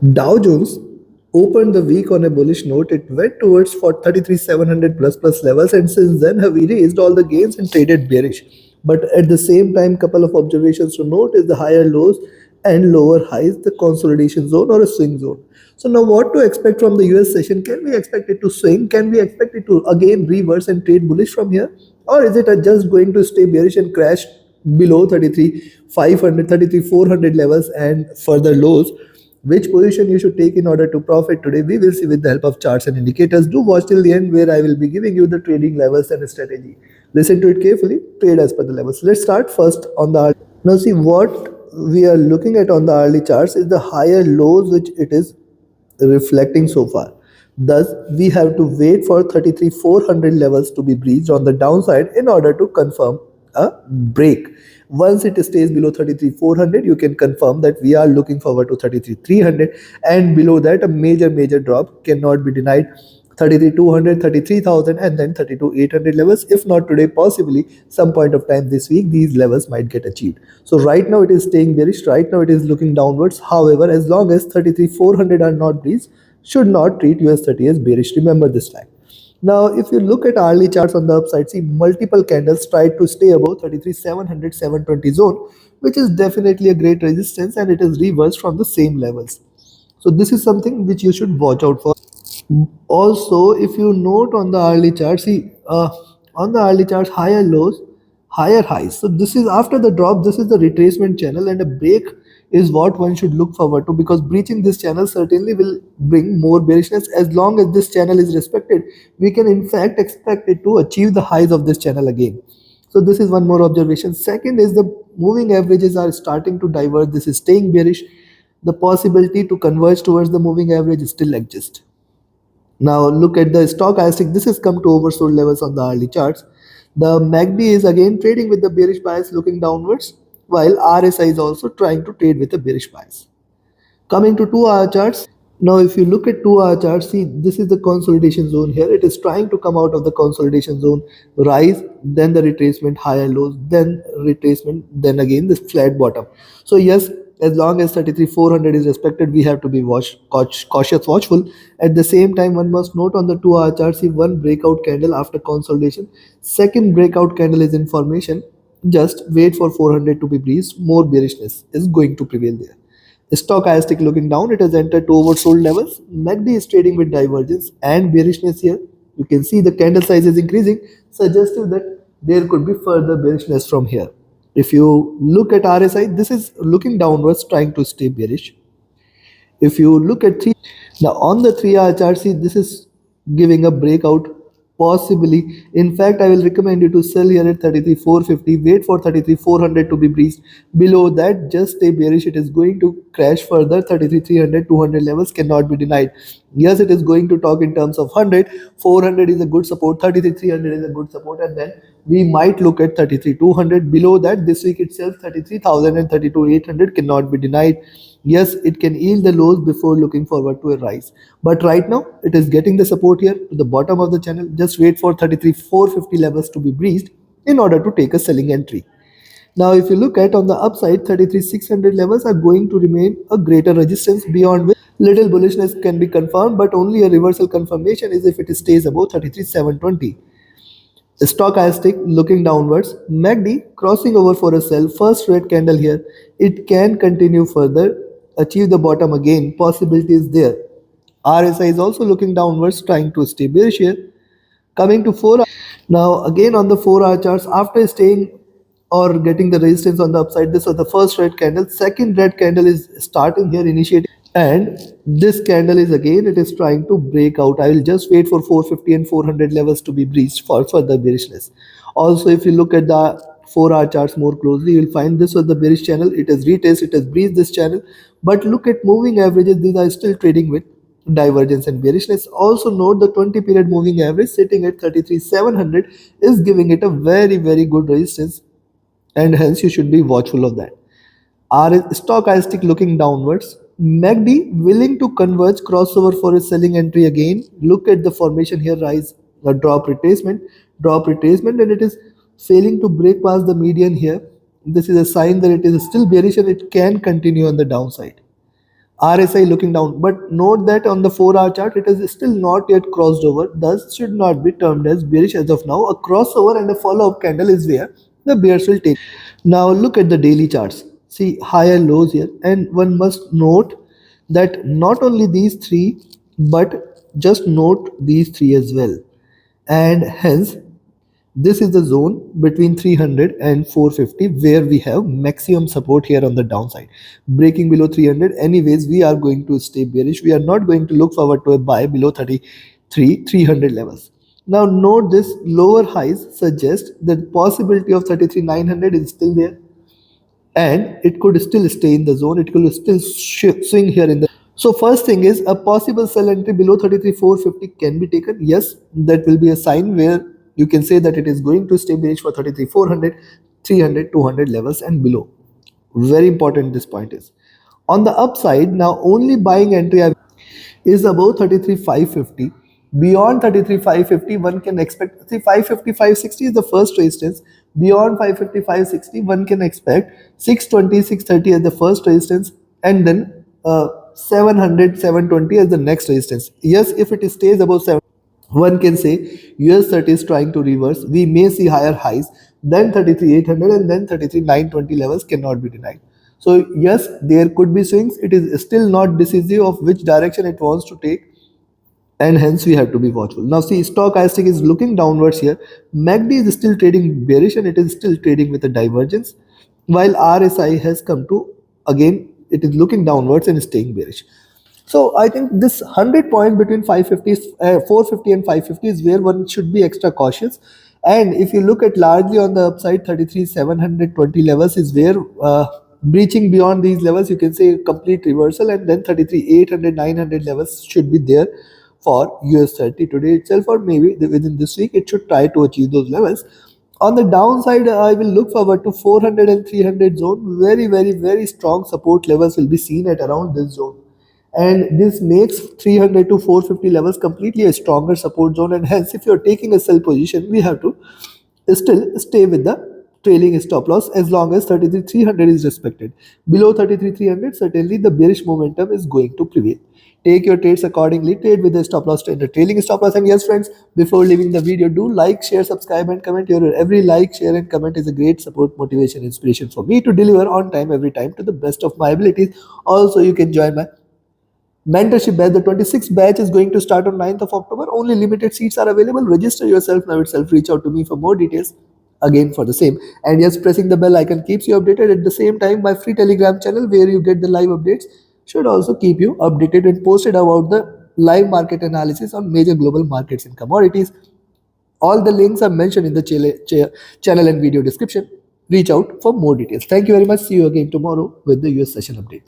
Dow Jones opened the week on a bullish note. It went towards for 33,700 plus levels, and since then have erased all the gains and traded bearish. But at the same time, couple of observations to note is the higher lows and lower highs, the consolidation zone or a swing zone. So now what to expect from the US session? Can we expect it to swing? Can we expect it to again reverse and trade bullish from here? Or is it just going to stay bearish and crash below 33,500, 33,400 levels and further lows? Which position you should take in order to profit today, we will see with the help of charts and indicators. Do watch till the end where I will be giving you the trading levels and strategy. Listen to it carefully, trade as per the levels. Let's start first on the now see what we are looking at on the early charts is the higher lows which it is reflecting so far. Thus, we have to wait for 33,400 levels to be breached on the downside in order to confirm a break. Once it stays below 33,400, you can confirm that we are looking forward to 33,300, and below that, a major drop cannot be denied. 33,200, 33,000, and then 32,800 levels. If not today, possibly some point of time this week, these levels might get achieved. So right now it is staying bearish. Right now it is looking downwards. However, as long as 33,400 are not breached, should not treat US30 as bearish. Remember this fact. Now, if you look at hourly charts on the upside, see multiple candles tried to stay above 33,700, 720 zone, which is definitely a great resistance, and it is reversed from the same levels. So this is something which you should watch out for. Also, if you note on the early chart, see on the early charts, higher lows, higher highs. So this is after the drop, this is the retracement channel, and a break is what one should look forward to, because breaching this channel certainly will bring more bearishness. As long as this channel is respected, we can in fact expect it to achieve the highs of this channel again. So this is one more observation. Second is the moving averages are starting to diverge. This is staying bearish. The possibility to converge towards the moving average still exists. Now look at the stochastic. This has come to oversold levels on the early charts. The MACD is again trading with the bearish bias looking downwards, while RSI is also trying to trade with a bearish bias. Coming to 2 hour charts. Now if you look at 2 hour charts, see this is the consolidation zone here. It is trying to come out of the consolidation zone, rise, then the retracement, higher lows, then retracement, then again this flat bottom. So yes, as long as 33,400 is respected, we have to be cautious, watchful. At the same time, one must note on the 2 hour chart, see one breakout candle after consolidation. Second breakout candle is in formation. Just wait for 400 to be breached. More bearishness is going to prevail there. Stochastic looking down, it has entered to oversold levels. MACD is trading with divergence and bearishness here. You can see the candle size is increasing, suggesting that there could be further bearishness from here. If you look at RSI, this is looking downwards, trying to stay bearish. If you look at now on the 3 hour chart, see this is giving a breakout possibly. In fact, I will recommend you to sell here at 33,450. Wait for 33,400 to be breached. Below that, just stay bearish. It is going to crash further. 33,300, 200 levels cannot be denied. Yes, it is going to talk in terms of 100. 400 is a good support. 33,300 is a good support, and then we might look at 33,200. Below that, this week itself, 33,000 and 32,800 cannot be denied. Yes, it can yield the lows before looking forward to a rise. But right now, it is getting the support here to the bottom of the channel. Just wait for 33,450 levels to be breached in order to take a selling entry. Now, if you look at on the upside, 33,600 levels are going to remain a greater resistance, beyond which little bullishness can be confirmed, but only a reversal confirmation is if it stays above 33,720. Stochastic looking downwards, MACD crossing over for a sell, first red candle here. It can continue further, achieve the bottom again, possibility is there. RSI is also looking downwards, trying to stay bearish here. Coming to 4 hour. Now again on the 4 hour charts, after staying or getting the resistance on the upside, this was the first red candle. Second red candle is starting here, initiating, and this candle is again, it is trying to break out. I will just wait for 450 and 400 levels to be breached for further bearishness. Also, if you look at the 4 hour charts more closely, you will find this was the bearish channel. It has retested, it has breached this channel, but look at moving averages. These are still trading with divergence and bearishness. Also note the 20 period moving average sitting at 33,700 is giving it a very good resistance, and hence you should be watchful of that. R stochastic looking downwards. MACD willing to converge, crossover for a selling entry again. Look at the formation here, rise, a drop retracement, and it is failing to break past the median here. This is a sign that it is still bearish and it can continue on the downside. RSI looking down, but note that on the 4-hour chart it is still not yet crossed over, thus should not be termed as bearish as of now. A crossover and a follow-up candle is where the bears will take. Now look at the daily charts. See higher lows here, and one must note that not only these three, but just note these three as well. And hence this is the zone between 300 and 450 where we have maximum support here on the downside. Breaking below 300, anyways, we are going to stay bearish. We are not going to look forward to a buy below 33 300 levels. Now note this lower highs suggest that the possibility of 33,900 is still there, and it could still stay in the zone. It could still swing here in the. So first thing is a possible sell entry below 33,450 can be taken. Yes, that will be a sign where you can say that it is going to stay bearish for 33,400, 300, 200 levels and below. Very important this point is. On the upside, now only buying entry is above 33,550. Beyond 33,550, one can expect, see, 550, 560 is the first resistance. Beyond 550, 560, one can expect 620, 630 as the first resistance, and then 700, 720 as the next resistance. Yes, if it stays above 7, one can say US30 is trying to reverse. We may see higher highs, then 33,800 and then 33,920 levels cannot be denied. So yes, there could be swings. It is still not decisive of which direction it wants to take, and hence we have to be watchful. Now see, stochastic is looking downwards here. MACD is still trading bearish and it is still trading with a divergence, while RSI has come to, again, it is looking downwards and staying bearish. So I think this 100 points between 450 and 550 is where one should be extra cautious. And if you look at largely on the upside, 33,720 levels is where breaching beyond these levels, you can say complete reversal, and then 33,800, 900 levels should be there for US30 today itself, or maybe within this week it should try to achieve those levels. On the downside, I will look forward to 400 and 300 zone. Very, very, very strong support levels will be seen at around this zone. And this makes 300 to 450 levels completely a stronger support zone. And hence, if you're taking a sell position, we have to still stay with the trailing stop loss as long as 33,300 is respected. Below 33,300, certainly the bearish momentum is going to prevail. Take your trades accordingly. Trade with the stop loss and the trailing stop loss. And yes, friends, before leaving the video, do like, share, subscribe, and comment. Your every like, share, and comment is a great support, motivation, inspiration for me to deliver on time every time to the best of my abilities. Also, you can join my mentorship batch. The 26th batch is going to start on 9th of October. Only limited seats are available. Register yourself now itself. Reach out to me for more details again for the same. And yes, pressing the bell icon keeps you updated. At the same time, my free Telegram channel where you get the live updates should also keep you updated and posted about the live market analysis on major global markets and commodities. All the links are mentioned in the channel and video description. Reach out for more details. Thank you very much. See you again tomorrow with the US session update.